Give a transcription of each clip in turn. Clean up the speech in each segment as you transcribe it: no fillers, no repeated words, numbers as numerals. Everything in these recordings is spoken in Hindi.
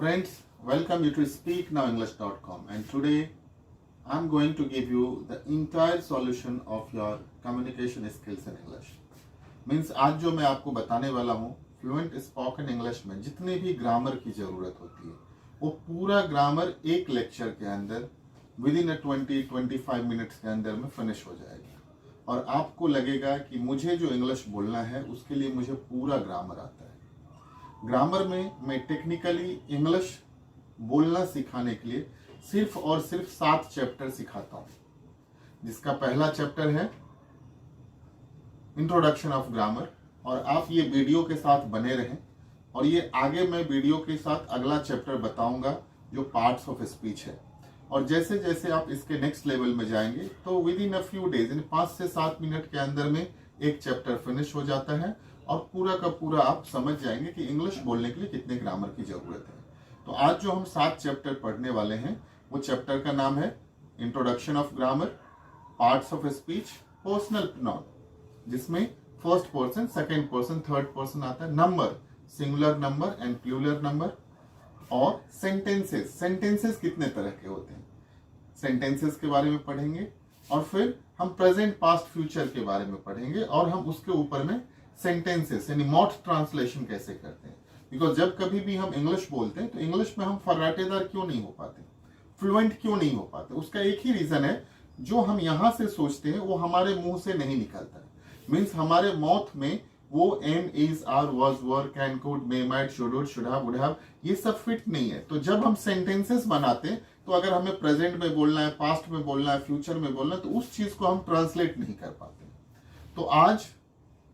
Friends, welcome you to speaknowenglish.com, and today I'm going to give you the entire solution of your communication skills in English. Means आज जो मैं आपको बताने वाला हूँ फ्लुएंट स्पोकन इंग्लिश में जितनी भी ग्रामर की जरूरत होती है वो पूरा ग्रामर एक लेक्चर के अंदर विद इन 20-25 मिनट्स के अंदर में फिनिश हो जाएगा और आपको लगेगा कि मुझे जो इंग्लिश बोलना है उसके लिए मुझे पूरा ग्रामर आता है। ग्रामर में मैं टेक्निकली इंग्लिश बोलना सिखाने के लिए सिर्फ और सिर्फ 7 चैप्टर सिखाता हूँ, जिसका पहला चैप्टर है इंट्रोडक्शन ऑफ ग्रामर। और आप ये वीडियो के साथ बने रहें और ये आगे मैं वीडियो के साथ अगला चैप्टर बताऊंगा जो पार्ट्स ऑफ स्पीच है। और जैसे जैसे आप इसके नेक्स्ट लेवल में जाएंगे तो within a few days, in 5 से 7 मिनट के अंदर में एक चैप्टर फिनिश हो जाता है और पूरा का पूरा आप समझ जाएंगे कि इंग्लिश बोलने के लिए कितने ग्रामर की जरूरत है। तो आज जो हम 7 चैप्टर पढ़ने वाले हैं वो चैप्टर का नाम है introduction of grammar, parts of speech, personal pronoun, जिसमें first person, second person, third person आता है, number, singular number and plural number, और सेंटेंसेस। सेंटेंसेस कितने तरह के होते हैं, सेंटेंसेस के बारे में पढ़ेंगे। और फिर हम प्रेजेंट, पास्ट, फ्यूचर के बारे में पढ़ेंगे और हम उसके ऊपर में सेंटेंसेस यानी मॉड ट्रांसलेशन कैसे करते हैं। बिकॉज जब कभी भी हम इंग्लिश बोलते हैं तो इंग्लिश में हम फर्राटेदार क्यों नहीं हो पाते, फ्लुएंट क्यों नहीं हो पाते, उसका एक ही रीजन है, जो हम यहां से सोचते हैं वो हमारे मुंह से नहीं निकलता है। मीन्स हमारे माउथ में वो am, is, are, was, were, can, could, may, might, should, would have, ये सब फिट नहीं है। तो जब हम सेंटेंसेस बनाते हैं तो अगर हमें प्रेजेंट में बोलना है, पास्ट में बोलना है, फ्यूचर में बोलना है, तो उस चीज को हम ट्रांसलेट नहीं कर पाते। तो आज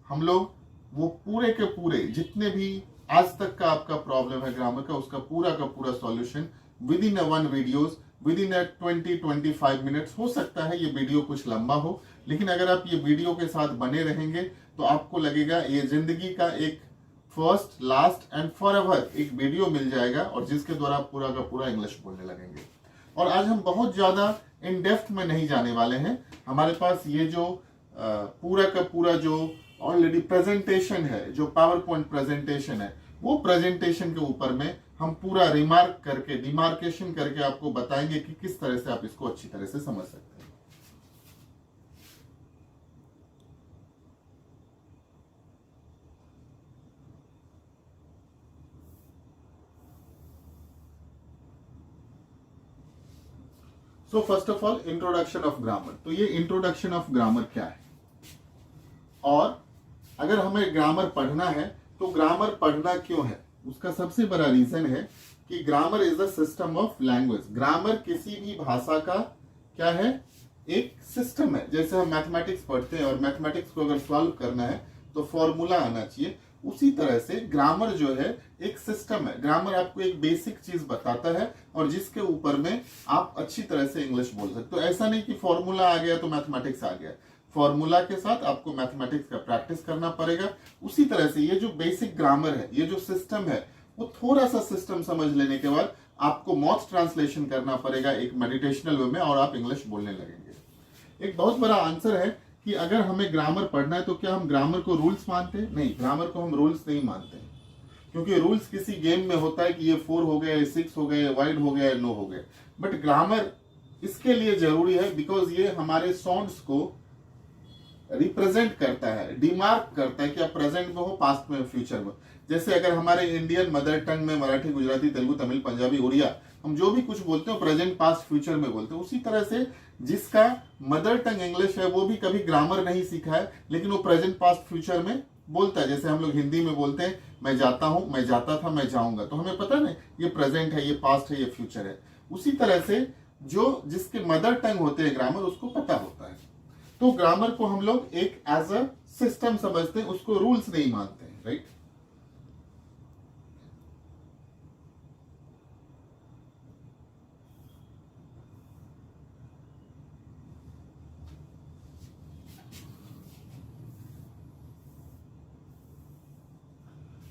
हम लोग वो पूरे के पूरे जितने भी आज तक का आपका प्रॉब्लम है ग्रामर का, उसका पूरा का पूरा solution with in 1 videos, with in 20-25 minutes. हो सकता है ये वीडियो कुछ लंबा हो, लेकिन अगर आप ये वीडियो के साथ बने रहेंगे तो आपको लगेगा ये जिंदगी का एक फर्स्ट, लास्ट एंड फॉरएवर एक वीडियो मिल जाएगा और जिसके द्वारा आप पूरा का पूरा इंग्लिश बोलने लगेंगे। और आज हम बहुत ज्यादा इन डेप्थ में नहीं जाने वाले हैं। हमारे पास ये जो पूरा का पूरा जो ऑलरेडी प्रेजेंटेशन है, जो पावर पॉइंट प्रेजेंटेशन है, वो प्रेजेंटेशन के ऊपर में हम पूरा रिमार्क करके, डिमार्केशन करके आपको बताएंगे कि किस तरह से आप इसको अच्छी तरह से समझ सकते हैं। So first of all introduction of grammar. तो ये इंट्रोडक्शन ऑफ ग्रामर क्या है, और अगर हमें ग्रामर पढ़ना है तो ग्रामर पढ़ना क्यों है, उसका सबसे बड़ा रीजन है कि grammar is the system of language. Grammar किसी भी भाषा का क्या है, एक सिस्टम है। जैसे हम मैथमेटिक्स पढ़ते हैं और मैथमेटिक्स को अगर सॉल्व करना है तो फॉर्मूला आना चाहिए, उसी तरह से ग्रामर जो है एक सिस्टम है। ग्रामर आपको एक बेसिक चीज बताता है और जिसके ऊपर में आप अच्छी तरह से इंग्लिश बोल सकते हो। ऐसा नहीं कि फॉर्मूला आ गया तो मैथमेटिक्स आ गया, फॉर्मूला के साथ आपको मैथमेटिक्स का प्रैक्टिस करना पड़ेगा। उसी तरह से ये जो बेसिक ग्रामर है, ये जो सिस्टम है, वो थोड़ा सा सिस्टम समझ लेने के बाद आपको मॉथ ट्रांसलेशन करना पड़ेगा एक मेडिटेशनल वे में और आप इंग्लिश बोलने लगेंगे। एक बहुत बड़ा आंसर है कि अगर हमें ग्रामर पढ़ना है तो क्या हम ग्रामर को रूल्स मानते हैं? नहीं, ग्रामर को हम रूल्स नहीं मानते, क्योंकि रूल्स किसी गेम में होता है कि ये 4 हो गया, 6 हो गया, वाइड हो गया, नो हो गया। बट ग्रामर इसके लिए जरूरी है बिकॉज ये हमारे साउंड्स को रिप्रेजेंट करता है, डिमार्क करता है कि आप प्रेजेंट में हो, पास्ट में, फ्यूचर में। जैसे अगर हमारे इंडियन मदर टंग में मराठी, गुजराती, तेलुगु, तमिल, पंजाबी, उड़िया, हम जो भी कुछ बोलते हैं प्रेजेंट, पास्ट, फ्यूचर में बोलते हैं। उसी तरह से जिसका मदर टंग इंग्लिश है वो भी कभी ग्रामर नहीं सीखा है, लेकिन वो प्रेजेंट, पास्ट, फ्यूचर में बोलता है। जैसे हम लोग हिंदी में बोलते हैं मैं जाता हूं, मैं जाता था, मैं जाऊंगा, तो हमें पता नहीं ये प्रेजेंट है, ये पास्ट है, ये फ्यूचर है। उसी तरह से जो जिसके मदर टंग होते हैं ग्रामर, उसको पता होता है। तो ग्रामर को हम लोग एक एज अ सिस्टम समझते हैं, उसको रूल्स नहीं मानते हैं, राइट।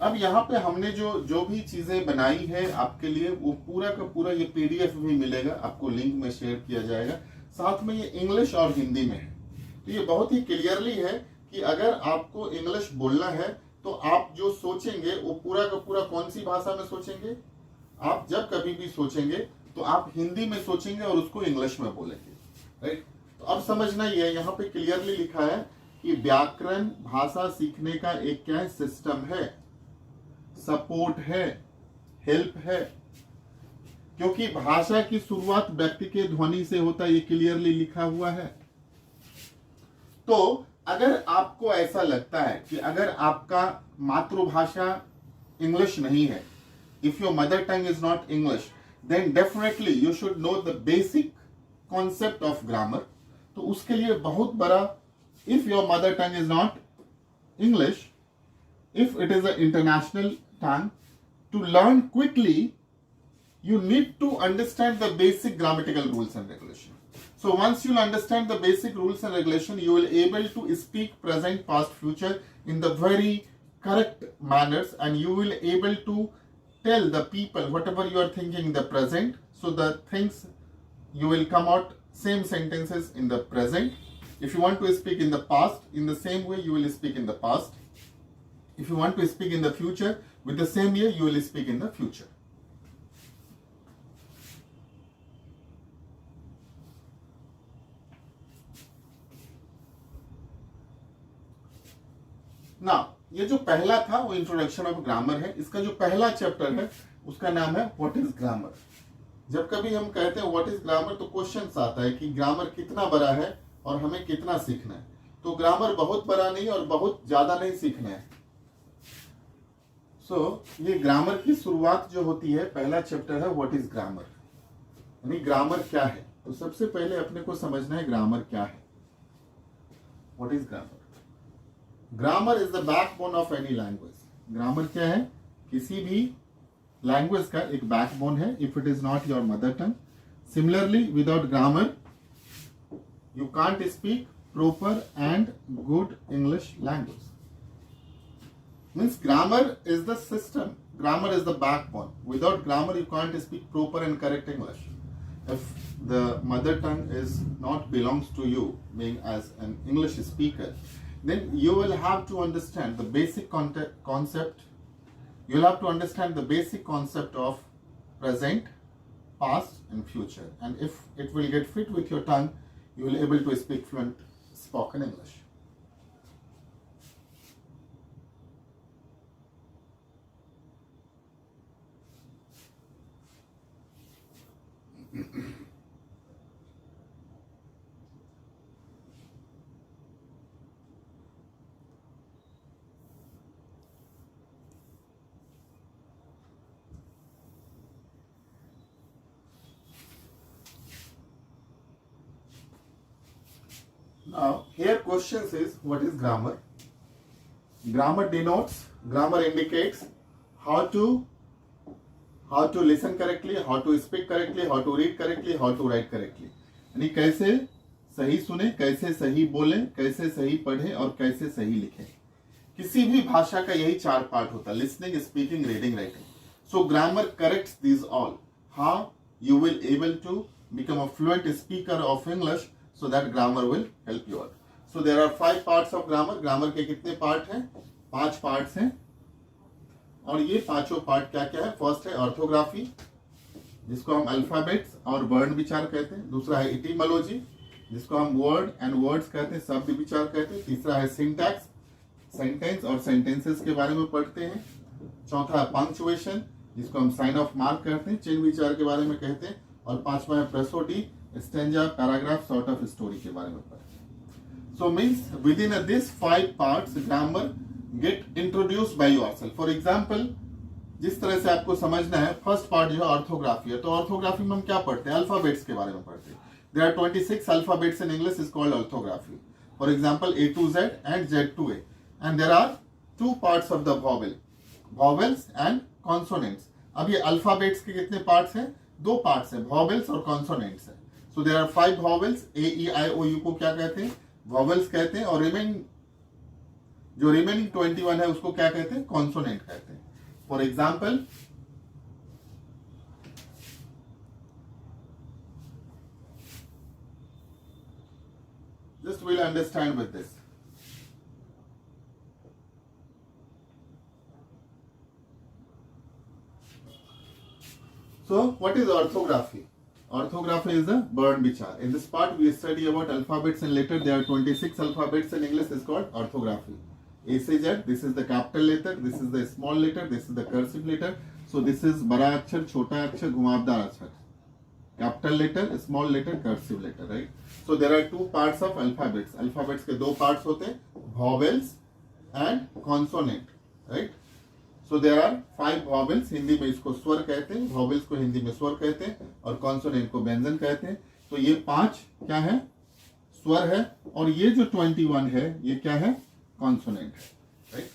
अब यहाँ पे हमने जो भी चीजें बनाई है आपके लिए, वो पूरा का पूरा ये पीडीएफ भी मिलेगा, आपको लिंक में शेयर किया जाएगा। साथ में ये इंग्लिश और हिंदी में है। तो ये बहुत ही क्लियरली है कि अगर आपको इंग्लिश बोलना है तो आप जो सोचेंगे वो पूरा का पूरा कौन सी भाषा में सोचेंगे, आप जब कभी भी सोचेंगे तो आप हिंदी में सोचेंगे और उसको इंग्लिश में बोलेंगे, राइट। तो अब समझना ही है, यहाँ पे क्लियरली लिखा है कि व्याकरण भाषा सीखने का एक क्या है, सिस्टम है, सपोर्ट है, हेल्प है। क्योंकि भाषा की शुरुआत व्यक्ति के ध्वनि से होता है, ये क्लियरली लिखा हुआ है। तो अगर आपको ऐसा लगता है कि अगर आपका मातृभाषा इंग्लिश नहीं है, if your mother tongue is not English, then definitely you should know the basic concept of grammar. तो उसके लिए बहुत बड़ा, if your mother tongue is not English, if it is an international tongue, to learn quickly you need to understand the basic grammatical rules and regulation. So once you understand the basic rules and regulation, you will able to speak present, past, future in the very correct manners, and you will able to tell the people whatever you are thinking in the present, so the things you will come out same sentences in the present. If you want to speak in the past, in the same way you will speak in the past. If you want to speak in the future, with the same year you will speak in the future. Now, ये जो पहला था वो इंट्रोडक्शन ऑफ ग्रामर है। इसका जो पहला चैप्टर है उसका नाम है व्हाट इज ग्रामर। जब कभी हम कहते हैं व्हाट इज ग्रामर तो क्वेश्चन आता है कि ग्रामर कितना बड़ा है और हमें कितना सीखना है। तो ग्रामर बहुत बड़ा नहीं और बहुत ज्यादा नहीं सीखना है। ये ग्रामर की शुरुआत जो होती है, पहला चैप्टर है व्हाट इज ग्रामर, यानी ग्रामर क्या है। तो सबसे पहले अपने को समझना है ग्रामर क्या है। What is grammar? Grammar is the backbone of any language. Grammar क्या है? किसी भी लैंग्वेज का एक बैकबोन है, if it is not your mother tongue. Similarly without grammar you can't speak proper and good English language. Means grammar is the system, grammar is the backbone. Without grammar you can't speak proper and correct English. If the mother tongue is not belongs to you, being as an English speaker, then you will have to understand the basic concept. You'll have to understand the basic concept of present, past and future. And if it will get fit with your tongue, you will able to speak fluent spoken English. Now, here questions is what is grammar? Grammar denotes, grammar indicates how to listen correctly, how to speak correctly, how to read correctly, how to write correctly. यानी कैसे सही सुने, कैसे सही बोलें, कैसे सही पढ़ें और कैसे सही लिखें। किसी भी भाषा का यही चार पार्ट होता है, listening, speaking, reading, writing. So grammar corrects this all. How you will able to become a fluent speaker of English, so that grammar will help you out. So there are 5 parts of grammar. Grammar के कितने पार्ट हैं? 5 पार्ट्स हैं। और ये पांचों पार्ट क्या क्या है? फर्स्ट है ऑर्थोग्राफी, जिसको हम अल्फाबेट्स और वर्ण विचार कहते हैं। दूसरा है इटिमोलॉजी, जिसको हम वर्ड एंड वर्ड्स कहते हैं, शब्द विचार कहते हैं। तीसरा है सिंटैक्स, सेंटेंस और सेंटेंसेस के बारे में पढ़ते हैं। चौथा है पंक्चुएशन, जिसको हम साइन ऑफ मार्क कहते हैं, चिन्ह विचार के बारे में कहते हैं। और पांचवा है prosody, stanza, paragraph, short of story के बारे में पढ़ते हैं। So means with in this 5 parts grammar gate introduce by yourself. For example, जिस तरह से आपको समझना है, फर्स्ट पार्ट जो है ऑर्थोग्राफी है। तो ऑर्थोग्राफी में हम क्या पढ़ते हैं? अल्फाबेट्स के बारे में पढ़ते हैं। There are 26 alphabets in English, is called orthography. For example A to Z and Z to A, and there are 2 parts of the vowels and consonants. अब ये अल्फाबेट्स के कितने पार्ट्स हैं? 2 पार्ट्स हैं, वॉवेल्स और कॉन्सोनेंट्स हैं। So there are 5 vowels. A E I O U को क्या कहते हैं? वॉवेल्स कहते हैं। और जो रिमेनिंग 21 है उसको क्या कहते हैं? कॉन्सोनेंट कहते हैं। For example, just we'll understand with this. So what is orthography? Orthography is a burn bichar. In this part we study about alphabets and letters. There are 26 alphabets in English. Is called orthography. A से Z, this is the capital letter, this is the small letter, this is the cursive letter. So this is बड़ा अक्षर, छोटा अक्षर, घुमावदार अक्षर. Capital letter, small letter, cursive letter, right? So there are two parts of alphabets. Alphabets के दो parts होते हैं, vowels and consonant, right? So there are 5 vowels. Hindi में इसको स्वर कहते हैं, vowels को हिंदी में स्वर कहते हैं और consonant को व्यंजन कहते हैं. तो ये 5 क्या है? स्वर है. और ये जो 21 है ये क्या है? कॉन्सोनेंट है, राइट?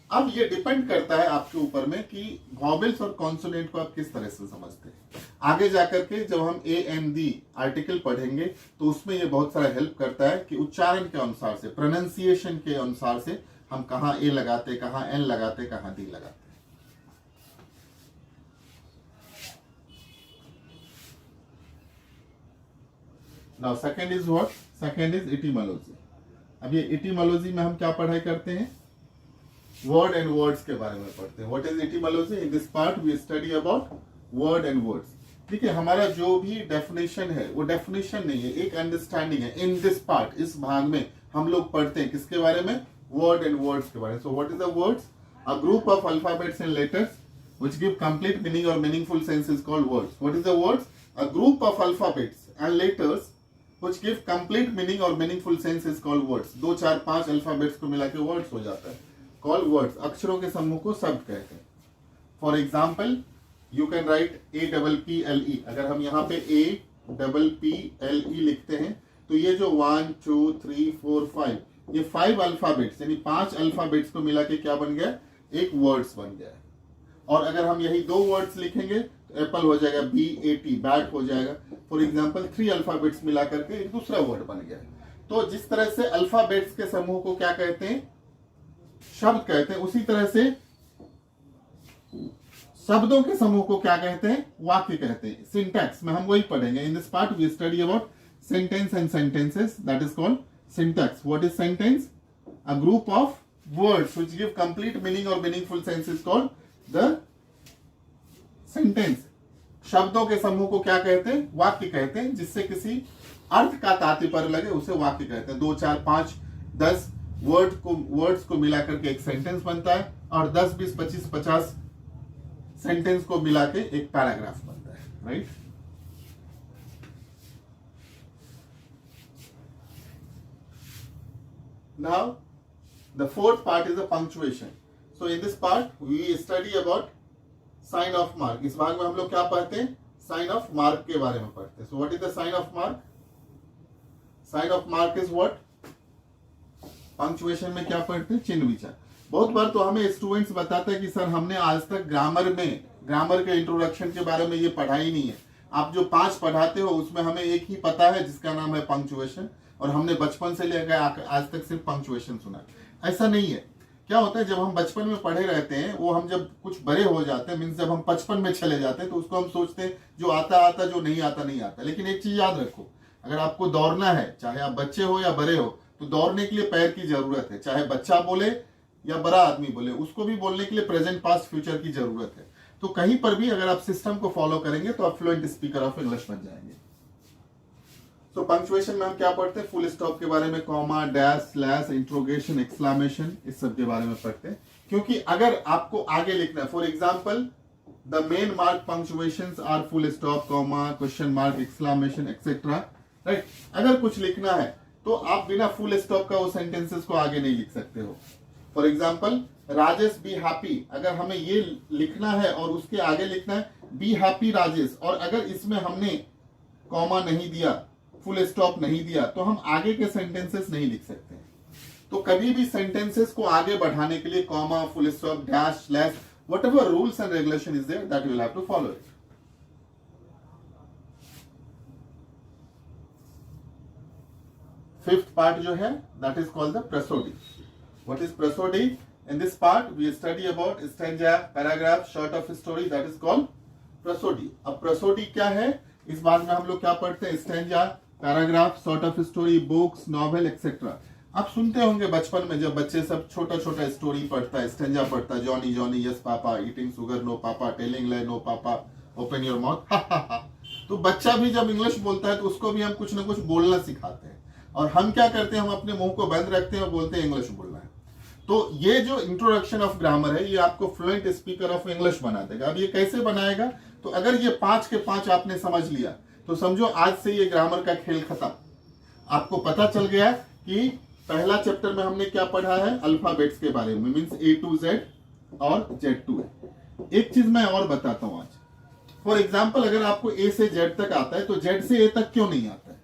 अब ये डिपेंड करता है आपके ऊपर में कि वॉवेल्स और कॉन्सोनेंट को आप किस तरह से समझते हैं. आगे जाकर के जब हम ए एन दी आर्टिकल पढ़ेंगे तो उसमें ये बहुत सारा हेल्प करता है कि उच्चारण के अनुसार से, प्रोनाउंसिएशन के अनुसार से हम कहाँ ए लगाते, कहाँ एन लगाते, कहाँ डी लगाते. Now second is what? Second is etymology. अब ये इटिमोलॉजी में हम क्या पढ़ाई करते हैं? वर्ड एंड वर्ड्स के बारे में पढ़ते हैं. What is etymology? In this part we study about word and words. ठीक है, हमारा जो भी डेफिनेशन है वो डेफिनेशन नहीं है, एक अंडरस्टैंडिंग है. इन दिस पार्ट, इस भाग में हम लोग पढ़ते हैं किसके बारे में? वर्ड एंड वर्ड्स के बारे में. So what is the words? A group of alphabets and letters which give complete meaning or meaningful sense is called words. What is the words? A group of alphabets and letters which give complete meaning or meaningful sense is called words. 2 4 5 alphabets को मिला के वर्ड्स हो जाता है. Called words. अक्षरों के समूह को शब्द कहते हैं. For example, you can write APPLE. अगर हम यहाँ पे APPLE लिखते हैं तो ये जो 1 2 3 4 5 ये 5 अल्फाबेट्स यानी 5 अल्फाबेट्स को मिला के क्या बन गया? एक वर्ड्स बन गया. और अगर हम यही 2 वर्ड्स लिखेंगे तो एप्पल हो जाएगा BAT, बैट हो जाएगा. फॉर एग्जाम्पल 3 अल्फाबेट्स मिला करके एक दूसरा वर्ड बन गया. तो जिस तरह से अल्फाबेट्स के समूह को क्या कहते हैं? शब्द कहते हैं. उसी तरह से शब्दों के समूह को क्या कहते हैं? वाक्य कहते हैं. सिंटैक्स में हम वही पढ़ेंगे. In this part we study about sentence and sentences. That is called syntax. What is sentence? A group of words which give complete meaning और meaningful sense is called the sentence. शब्दों के समूह को क्या कहते हैं? वाक्य कहते हैं. जिससे किसी अर्थ का तात्पर्य लगे उसे वाक्य कहते हैं. 2 4 5 10 वर्ड्स को मिलाकर के एक सेंटेंस बनता है और 10 20 25 50 सेंटेंस को मिला के एक पैराग्राफ बनता है, right? Now the fourth part is the punctuation. So in this part we study about sign of mark. इस भाग में हम लोग क्या पढ़ते हैं? Sign of mark के बारे में पढ़ते हैं. So what is the sign of mark? Sign of mark is what? Punctuation में क्या पढ़ते हैं? चिन्ह विचार. बहुत बार तो हमें स्टूडेंट्स बताते हैं कि सर हमने आज तक ग्रामर के इंट्रोडक्शन के बारे में ये पढ़ा ही नहीं है. आप जो 5 पढ़ाते हो उसमें हमें एक ही पता है जिसका नाम है पंक्चुएशन, और हमने बचपन से लेकर आज तक सिर्फ पंक्चुएशन सुना. ऐसा नहीं है. क्या होता है, जब हम बचपन में पढ़े रहते हैं वो हम जब कुछ बड़े हो जाते हैं, मीन्स जब हम 55 में चले जाते हैं तो उसको हम सोचते हैं जो आता, जो नहीं आता. लेकिन एक चीज याद रखो, अगर आपको दौड़ना है, चाहे आप बच्चे हो या बड़े हो, तो दौड़ने के लिए पैर की जरूरत है. चाहे बच्चा बोले या बड़ा आदमी बोले, उसको भी बोलने के लिए प्रेजेंट पास्ट फ्यूचर की जरूरत है. तो कहीं पर भी अगर आप सिस्टम को फॉलो करेंगे तो आप फ्लुएंट स्पीकर ऑफ इंग्लिश बन जाएंगे. तो पंक्चुएशन में हम क्या पढ़ते हैं? फुल स्टॉप के बारे में, comma, dash, slash, interrogation, exclamation, इस सब के बारे में पढ़ते हैं. क्योंकि अगर आपको आगे लिखना है, for example the main mark punctuations are full stop, comma, question mark, exclamation, etcetera, right? अगर कुछ लिखना है तो आप बिना फुल स्टॉप का वो सेंटेंसेस को आगे नहीं लिख सकते हो. For example Rajesh be happy, अगर हमें ये लिखना है और उसके आगे लिखना है बी हैप्पी राजेश, और अगर इसमें हमने कॉमा नहीं दिया, फुल स्टॉप नहीं दिया, तो हम आगे के सेंटेंसेस नहीं लिख सकते. तो कभी भी सेंटेंसेस को आगे बढ़ाने के लिए comma, full stop, dash, slash, whatever rules and regulation is there, that you will have to follow it. Fifth part जो है that is called the prosody. What is prosody? In this part we study about stanza, paragraph, short of story, that is called prosody. अब प्रोसोडी क्या है? इस बात में हम लोग क्या पढ़ते हैं? Stanza, paragraph, short of story, books, novel, etcetera. आप सुनते होंगे बचपन में जब बच्चे सब छोटा छोटा स्टोरी पढ़ता है, स्टैंजा पढ़ता है, Johnny Johnny, yes papa, eating sugar, no papa, telling lie, no papa, open your mouth, तो बच्चा भी जब इंग्लिश बोलता है तो उसको भी हम कुछ ना कुछ बोलना सिखाते हैं, और हम क्या करते हैं, हम अपने मुंह को बंद रखते हैं और बोलते हैं इंग्लिश बोलना है। तो ये जो इंट्रोडक्शन ऑफ ग्रामर है, ये आपको फ्लुएंट स्पीकर ऑफ इंग्लिश बना देगा। अब ये कैसे बनाएगा, तो अगर ये 5 के 5 आपने समझ लिया तो समझो आज से ये ग्रामर का खेल खत्म। आपको पता चल गया कि पहला चैप्टर में हमने क्या पढ़ा है, अल्फाबेट्स के बारे में, मीन्स A to Z और Z to A। एक चीज मैं और बताता हूं आज, फॉर एग्जाम्पल अगर आपको A से Z तक आता है तो Z से A तक क्यों नहीं आता है?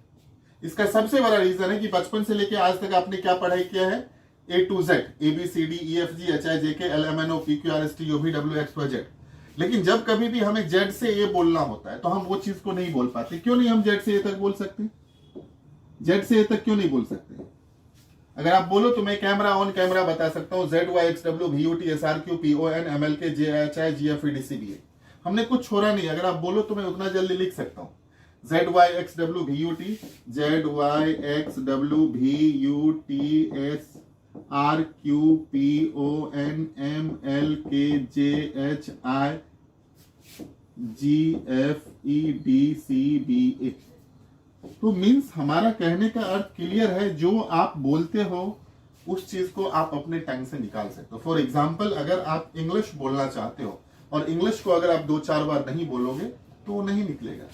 इसका सबसे बड़ा रीजन है कि बचपन से लेकर आज तक आपने क्या पढ़ाई किया है, A to Z, ABCDEFGHIJKLMNOPQRSTUVWXYZ। लेकिन जब कभी भी हमें Z से A बोलना होता है तो हम वो चीज को नहीं बोल पाते। क्यों नहीं हम Z से A तक बोल सकते? Z से A तक क्यों नहीं बोल सकते? अगर आप बोलो तो मैं कैमरा ऑन कैमरा बता सकता हूं, ZYXWVUTSRQPONMLKJHIGFEDCBA। हमने कुछ छोड़ा नहीं। अगर आप बोलो तो मैं उतना जल्दी लिख सकता हूं, ZYXWVUTSRQPONMLKJHIGFEDCBA। तो मीन्स हमारा कहने का अर्थ क्लियर है, जो आप बोलते हो उस चीज को आप अपने टंग से निकाल सकते हो। फॉर एग्जाम्पल अगर आप इंग्लिश बोलना चाहते हो और इंग्लिश को अगर आप 2-4 बार नहीं बोलोगे तो वो नहीं निकलेगा।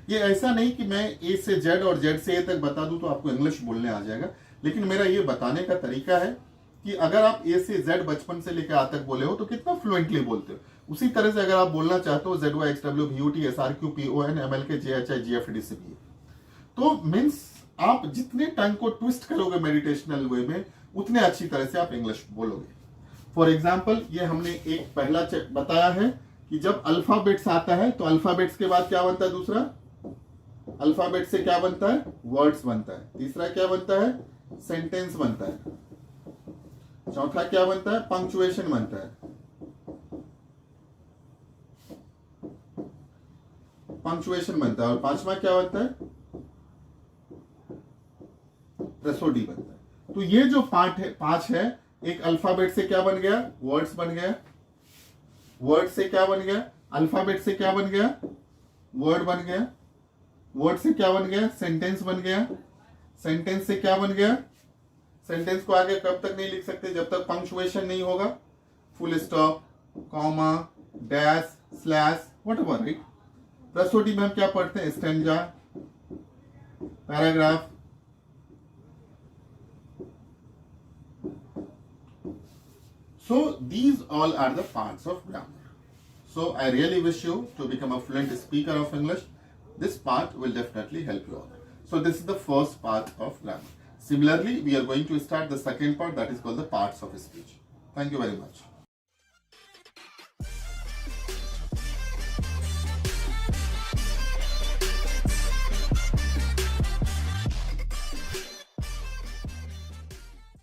ये ऐसा नहीं कि मैं A से Z और Z से A तक बता दूं तो आपको इंग्लिश बोलने आ जाएगा, लेकिन मेरा ये बताने का तरीका है कि अगर आप A से Z बचपन से लेकर आज तक बोले हो तो कितना फ्लुएंटली बोलते हो। उसी तरह से अगर आप बोलना चाहते हो ZYXWVUTSRQPONMLKJHIGFEDCBA, तो मीन्स आप जितने टंग को ट्विस्ट करोगे मेडिटेशनल वे में, उतने अच्छी तरह से आप इंग्लिश बोलोगे। फॉर एग्जाम्पल ये हमने एक पहला बताया है कि जब अल्फाबेट्स आता है तो अल्फाबेट्स के बाद क्या बनता है, दूसरा अल्फाबेट से क्या बनता है, वर्ड्स बनता है। तीसरा क्या बनता है, सेंटेंस बनता है। चौथा क्या बनता है, पंक्चुएशन बनता है। पंक्चुएशन बनता है। और पांचवा क्या बनता है, रसोडी बनता है। तो ये जो पांच है, एक अल्फाबेट से क्या बन गया, वर्ड्स बन गया। वर्ड से क्या बन गया, अल्फाबेट से क्या बन गया, वर्ड बन गया। वर्ड से क्या बन गया, सेंटेंस बन गया। सेंटेंस से क्या बन गया, सेंटेंस को आगे कब तक नहीं लिख सकते, जब तक पंक्चुएशन नहीं होगा, full stop, comma, dash, slash, whatever, right. रसोडी में हम क्या पढ़ते हैं, stanza, paragraph. So these all are the parts of grammar. So I really wish you to become a fluent speaker of English. This part will definitely help you out. So this is the first part of grammar. Similarly, we are going to start the second part, that is called the parts of speech. Thank you very much.